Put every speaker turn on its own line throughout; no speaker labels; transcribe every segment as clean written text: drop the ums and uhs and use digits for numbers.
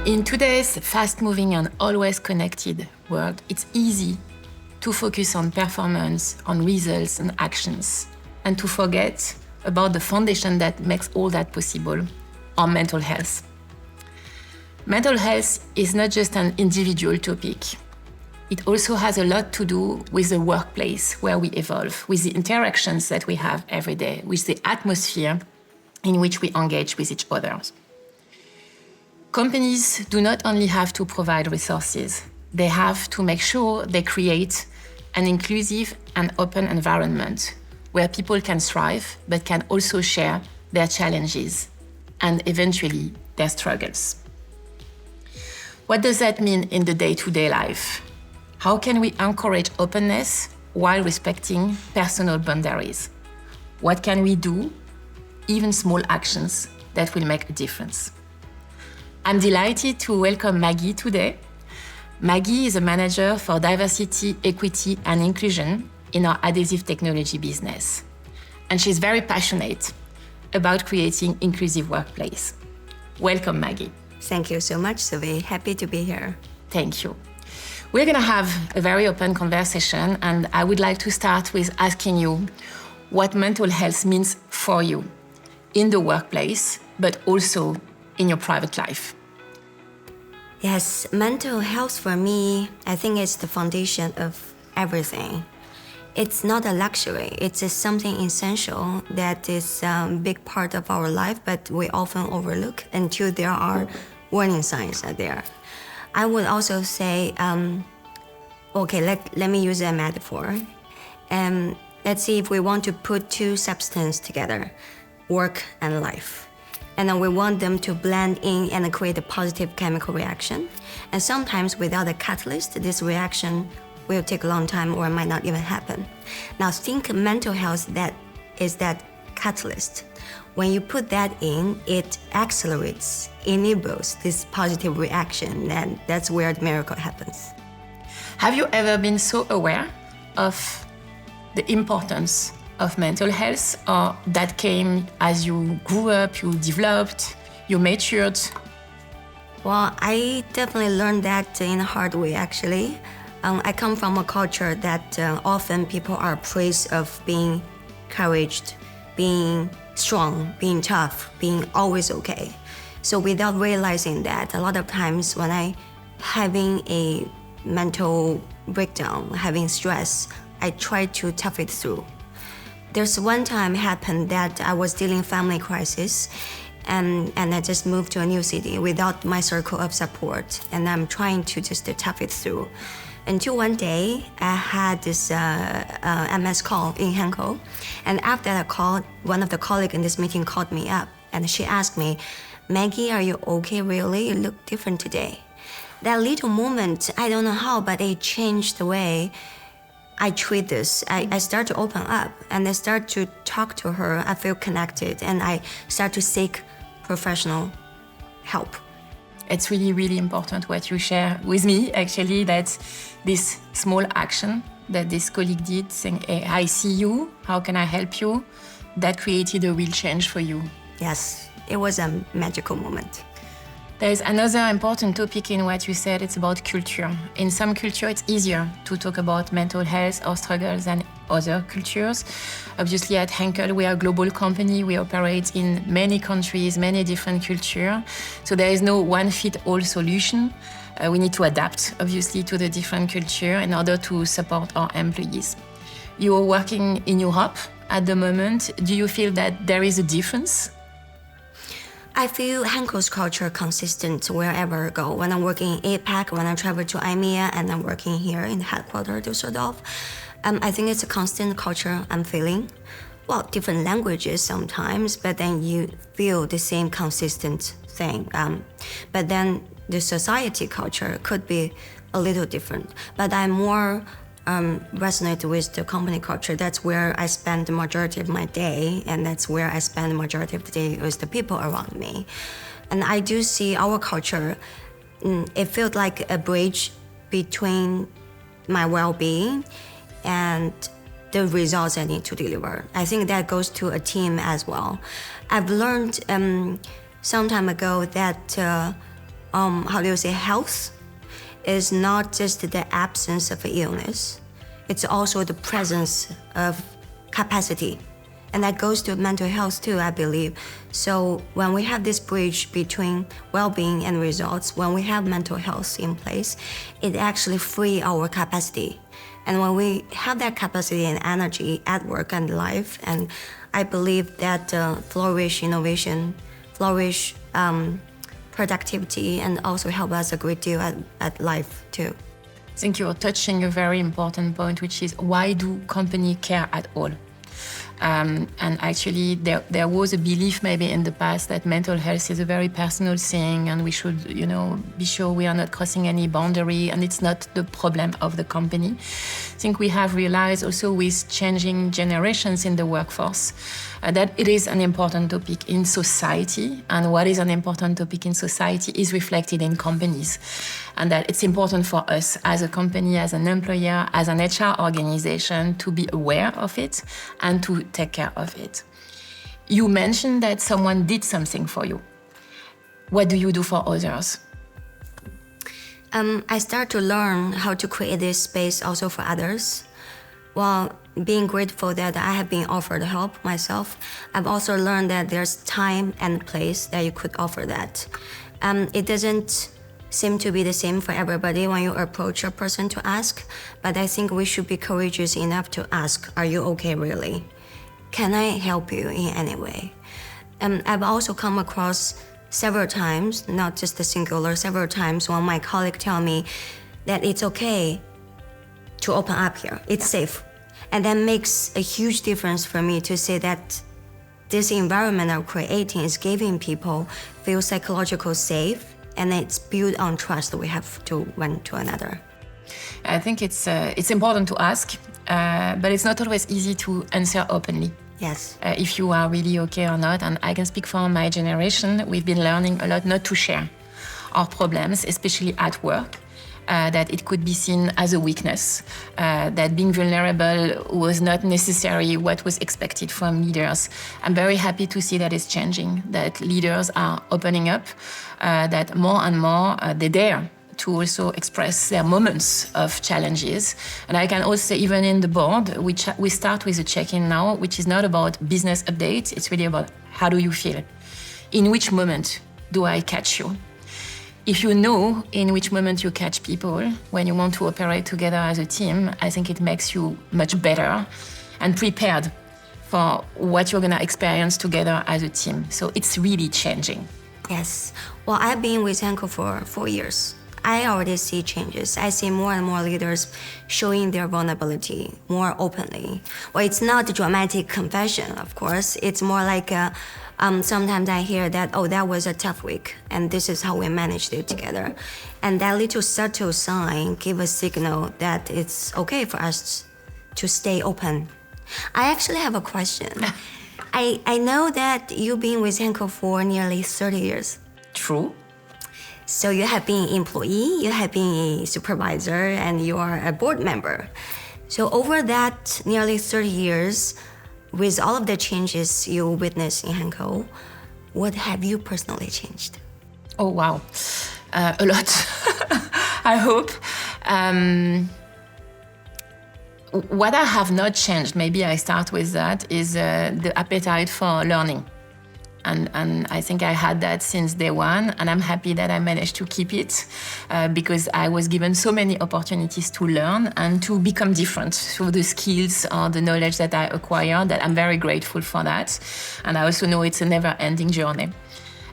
In today's fast-moving and always connected world, it's easy to focus on performance, on results and actions, and to forget about the foundation that makes all that possible, our mental health. Mental health is not just an individual topic. It also has a lot to do with the workplace where we evolve, with the interactions that we have every day, with the atmosphere in which we engage with each other. Companies do not only have to provide resources, they have to make sure they create an inclusive and open environment where people can thrive, but can also share their challenges and eventually their struggles. What does that mean in the day-to-day life? How can we encourage openness while respecting personal boundaries? What can we do, even small actions that will make a difference? I'm delighted to welcome Maggie today. Maggie is a manager for diversity, equity, and inclusion in our adhesive technology business. And she's very passionate about creating inclusive workplace. Welcome, Maggie.
Thank you so much, Sylvie. Happy to be here.
Thank you. We're going to have a very open conversation, and I would like to start with asking you what mental health means for you in the workplace, but also in your private life.
Yes, mental health for me, I think it's the foundation of everything. It's not a luxury, it's just something essential that is a big part of our life, but we often overlook until there are warning signs out there. I would also say, let me use a metaphor. Let's see if we want to put two substances together, work and life. And then we want them to blend in and create a positive chemical reaction. And sometimes without a catalyst, this reaction will take a long time or might not even happen. Now think mental health that is that catalyst. When you put that in, it accelerates, enables this positive reaction, and that's where the miracle happens.
Have you ever been so aware of the importance of mental health, or that came as you grew up, you developed, you matured?
Well, I definitely learned that in a hard way, actually. I come from a culture that often people are praised of being courageous, being strong, being tough, being always okay. So without realizing that, a lot of times when I having a mental breakdown, having stress, I try to tough it through. There's one time happened that I was dealing family crisis and I just moved to a new city without my circle of support, and I'm trying to just tough it through. Until one day, I had this MS call in Henkel, and after that call, one of the colleagues in this meeting called me up, and she asked me, "Maggie, are you okay really? You look different today." That little moment, I don't know how, but it changed the way I treat this. I start to open up and I start to talk to her. I feel connected and I start to seek professional help.
It's really, really important what you share with me, actually, that this small action that this colleague did, saying, "Hey, I see you, how can I help you?" that created a real change for you.
Yes, it was a magical moment.
There's another important topic in what you said, it's about culture. In some culture, it's easier to talk about mental health or struggles than other cultures. Obviously, at Henkel, we are a global company. We operate in many countries, many different cultures. So there is no one-fit-all solution. We need to adapt, obviously, to the different culture in order to support our employees. You are working in Europe at the moment. Do you feel that there is a difference?
I feel Henkel's culture consistent wherever I go. When I'm working in APAC, when I travel to IMEA, and I'm working here in the headquarters, Düsseldorf, I think it's a constant culture I'm feeling. Well, different languages sometimes, but then you feel the same consistent thing. But then the society culture could be a little different. But I'm more resonate with the company culture. That's where I spend the majority of my day, and that's where I spend the majority of the day with the people around me. And I do see our culture, it felt like a bridge between my well-being and the results I need to deliver. I think that goes to a team as well. I've learned some time ago that health is not just the absence of illness, it's also the presence of capacity. And that goes to mental health too, I believe. So when we have this bridge between well-being and results, when we have mental health in place, it actually frees our capacity. And when we have that capacity and energy at work and life, and I believe that flourish innovation, flourish productivity, and also help us a great deal at life too.
I think you're touching a very important point, which is why do companies care at all? And actually, there was a belief maybe in the past that mental health is a very personal thing, and we should, be sure we are not crossing any boundary, and it's not the problem of the company. I think we have realized also with changing generations in the workforce that it is an important topic in society, and what is an important topic in society is reflected in companies, and that it's important for us as a company, as an employer, as an HR organization to be aware of it and to take care of it. You mentioned that someone did something for you. What do you do for others?
I start to learn how to create this space also for others. While being grateful that I have been offered help myself, I've also learned that there's time and place that you could offer that. It doesn't seem to be the same for everybody when you approach a person to ask, but I think we should be courageous enough to ask, are you okay really? Can I help you in any way? I've also come across several times, not just the singular, several times when my colleague tell me that it's okay to open up here, it's safe. And that makes a huge difference for me to say that this environment I'm creating is giving people feel psychological safe, and it's built on trust that we have to one to another.
I think it's important to ask, but it's not always easy to answer openly.
Yes.
If you are really okay or not. And I can speak for my generation. We've been learning a lot not to share our problems, especially at work. That it could be seen as a weakness, that being vulnerable was not necessarily what was expected from leaders. I'm very happy to see that it's changing, that leaders are opening up, that more and more they dare to also express their moments of challenges. And I can also say, even in the board, we start with a check-in now, which is not about business updates, it's really about how do you feel? In which moment do I catch you? If you know in which moment you catch people when you want to operate together as a team, I think it makes you much better and prepared for what you're gonna experience together as a team. So it's really changing.
Yes. Well, I've been with Henkel for 4 years. I already see changes. I see more and more leaders showing their vulnerability more openly. Well, it's not a dramatic confession, of course. It's more like sometimes I hear that, that was a tough week, and this is how we managed it together. And that little subtle sign gives a signal that it's okay for us to stay open. I actually have a question. I know that you've been with Henkel for nearly 30 years.
True.
So you have been an employee, you have been a supervisor, and you are a board member. So over that nearly 30 years, with all of the changes you witnessed in Henkel, what have you personally changed?
Oh, wow. A lot, I hope. What I have not changed, maybe I start with that, is the appetite for learning. And I think I had that since day one, and I'm happy that I managed to keep it because I was given so many opportunities to learn and to become different through the skills or the knowledge that I acquired, that I'm very grateful for that. And I also know it's a never-ending journey.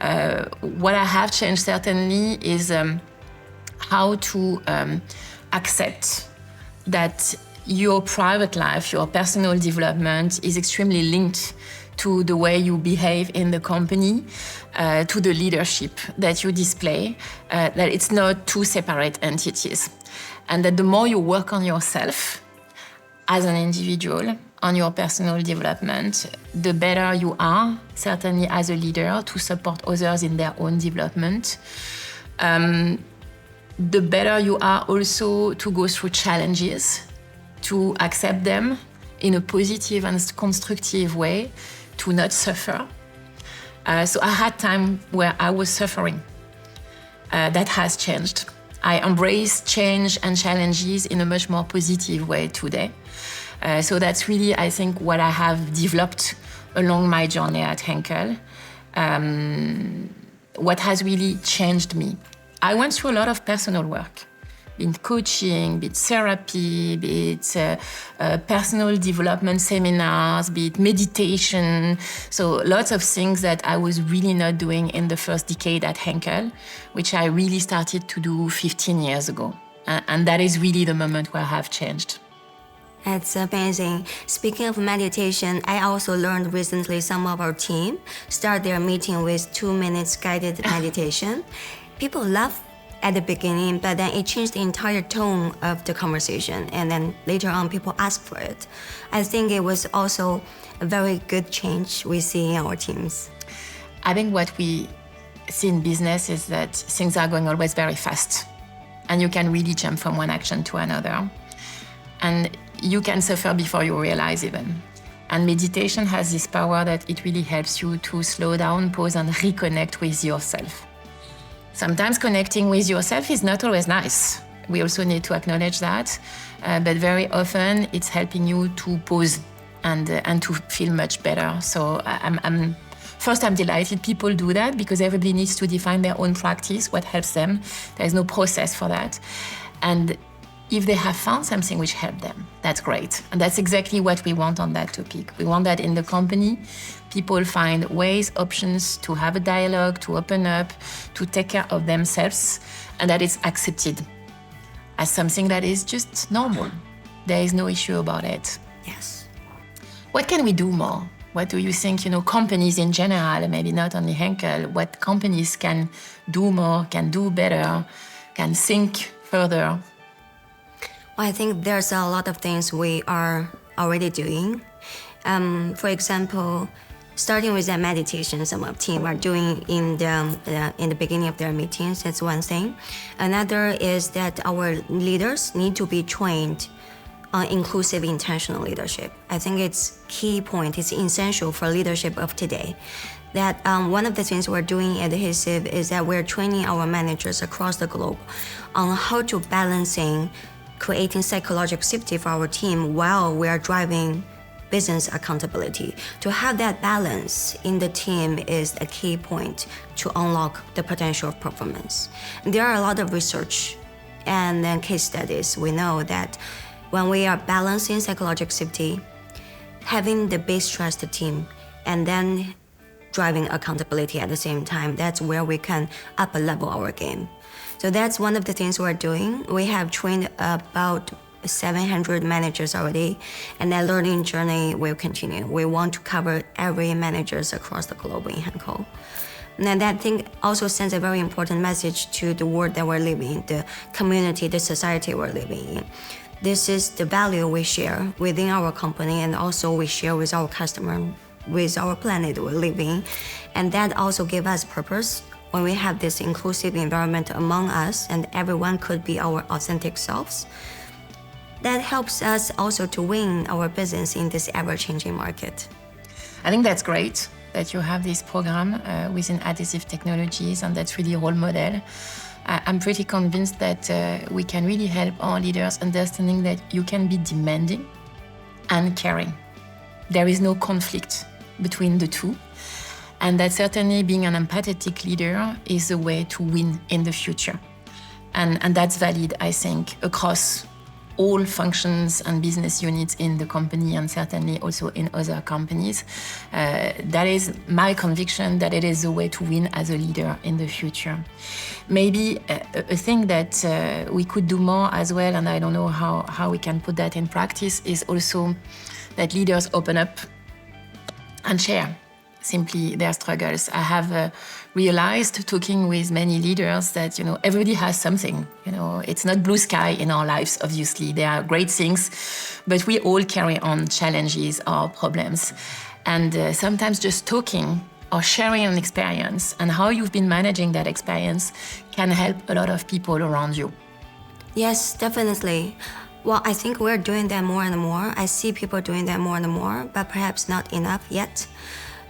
What I have changed certainly is how to accept that your private life, your personal development is extremely linked to the way you behave in the company, to the leadership that you display, that it's not two separate entities. And that the more you work on yourself as an individual, on your personal development, the better you are, certainly as a leader, to support others in their own development. The better you are also to go through challenges, to accept them in a positive and constructive way, to not suffer. So I had time where I was suffering. that has changed. I embrace change and challenges in a much more positive way today. So that's really, I think, what I have developed along my journey at Henkel. What has really changed me. I went through a lot of personal work, be it coaching, be it therapy, be it personal development seminars, be it meditation. So lots of things that I was really not doing in the first decade at Henkel, which I really started to do 15 years ago. And that is really the moment where I have changed.
That's amazing. Speaking of meditation, I also learned recently some of our team start their meeting with 2 minutes guided meditation. People laugh at the beginning, but then it changed the entire tone of the conversation. And then later on, people ask for it. I think it was also a very good change we see in our teams.
I think what we see in business is that things are going always very fast. And you can really jump from one action to another. And you can suffer before you realize even. And meditation has this power that it really helps you to slow down, pause, and reconnect with yourself. Sometimes connecting with yourself is not always nice. We also need to acknowledge that. But very often it's helping you to pause and to feel much better. So I'm delighted people do that because everybody needs to define their own practice, what helps them. There's no process for that. And if they have found something which helped them, that's great. And that's exactly what we want on that topic. We want that in the company, people find ways, options to have a dialogue, to open up, to take care of themselves, and that it's accepted as something that is just normal. There is no issue about it.
Yes.
What can we do more? What do you think, companies in general, maybe not only Henkel, what companies can do more, can do better, can think further?
I think there's a lot of things we are already doing. For example, starting with that meditation, some of team are doing in the beginning of their meetings. That's one thing. Another is that our leaders need to be trained on inclusive, intentional leadership. I think it's key point. It's essential for leadership of today. That one of the things we're doing at Adhesive is that we're training our managers across the globe on how to balancing creating psychological safety for our team while we are driving business accountability. To have that balance in the team is a key point to unlock the potential of performance. And there are a lot of research and then case studies. We know that when we are balancing psychological safety, having the base trust team, and then driving accountability at the same time, that's where we can up a level our game. So that's one of the things we're doing. We have trained about 700 managers already, and that learning journey will continue. We want to cover every managers across the globe in Henkel. And that thing also sends a very important message to the world that we're living in, the community, the society we're living in. This is the value we share within our company, and also we share with our customer, with our planet we're living. And that also gives us purpose. When we have this inclusive environment among us and everyone could be our authentic selves, that helps us also to win our business in this ever-changing market.
I think that's great that you have this program within Adhesive Technologies, and that's really a role model. I'm pretty convinced that we can really help our leaders understanding that you can be demanding and caring. There is no conflict between the two. And that certainly being an empathetic leader is a way to win in the future. And that's valid, I think, across all functions and business units in the company, and certainly also in other companies. That is my conviction that it is a way to win as a leader in the future. Maybe a thing that we could do more as well, and I don't know how we can put that in practice, is also that leaders open up and share simply their struggles. I have realized, talking with many leaders, that everybody has something. It's not blue sky in our lives. Obviously, there are great things, but we all carry on challenges or problems. And sometimes just talking or sharing an experience and how you've been managing that experience can help a lot of people around you.
Yes, definitely. Well, I think we're doing that more and more. I see people doing that more and more, but perhaps not enough yet.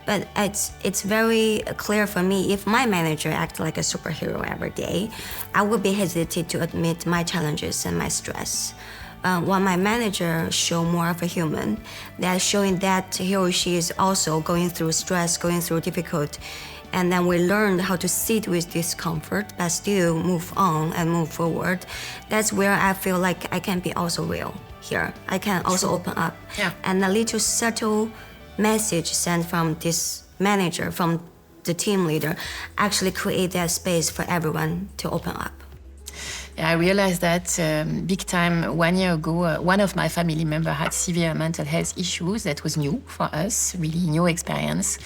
But it's very clear for me, if my manager acts like a superhero every day, I would be hesitant to admit my challenges and my stress. While my manager show more of a human, that showing that he or she is also going through stress, going through difficult, and then we learned how to sit with discomfort, but still move on and move forward. That's where I feel like I can be also real here. I can also open up.
Yeah.
And a little subtle message sent from this manager, from the team leader, actually create that space for everyone to open up.
I realized that big time 1 year ago, one of my family members had severe mental health issues. That was new for us, really new experience.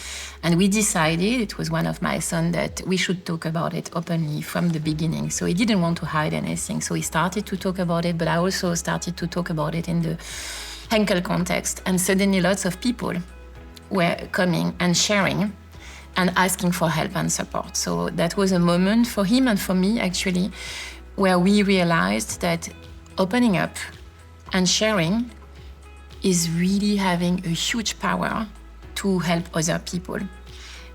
And we decided, it was one of my sons, that we should talk about it openly from the beginning. So he didn't want to hide anything. So he started to talk about it, but I also started to talk about it in the Henkel context. And suddenly lots of people were coming and sharing and asking for help and support. So that was a moment for him and for me, actually, where we realized that opening up and sharing is really having a huge power to help other people.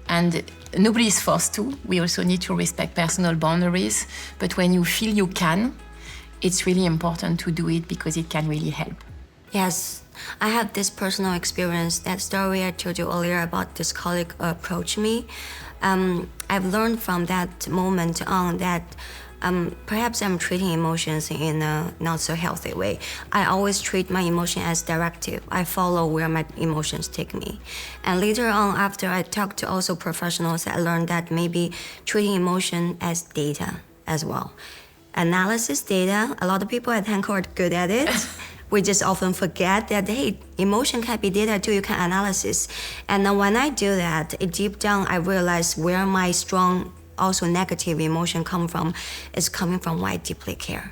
And nobody is forced to. We also need to respect personal boundaries. But when you feel you can, it's really important to do it because it can really help.
Yes, I have this personal experience. That story I told you earlier about this colleague approached me. I've learned from that moment on that perhaps I'm treating emotions in a not so healthy way. I always treat my emotion as directive. I follow where my emotions take me. And later on, after I talked to also professionals, I learned that maybe treating emotion as data as well. Analysis data, a lot of people at Henkel are good at it. We just often forget that, hey, emotion can be data too, you can analysis. And then when I do that, deep down, I realize where my strong, also negative emotion come from is coming from why I deeply care.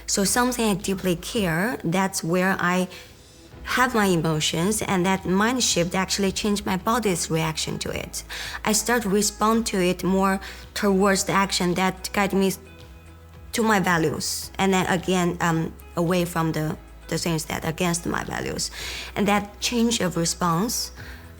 So something I deeply care, that's where I have my emotions, and that mind shift actually changed my body's reaction to it. I start to respond to it more towards the action that guide me to my values, and then again, away from the things that against my values. And that change of response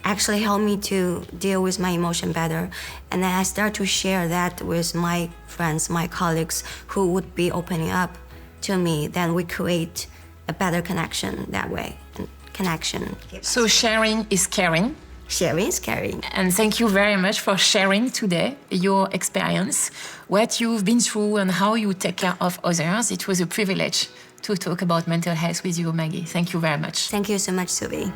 actually helped me to deal with my emotion better. And then I start to share that with my friends, my colleagues who would be opening up to me. Then we create a better connection that way. And connection.
So sharing is caring.
Sharing is caring.
And thank you very much for sharing today your experience, what you've been through and how you take care of others. It was a privilege to talk about mental health with you, Maggie. Thank you very much.
Thank you so much, Sylvie.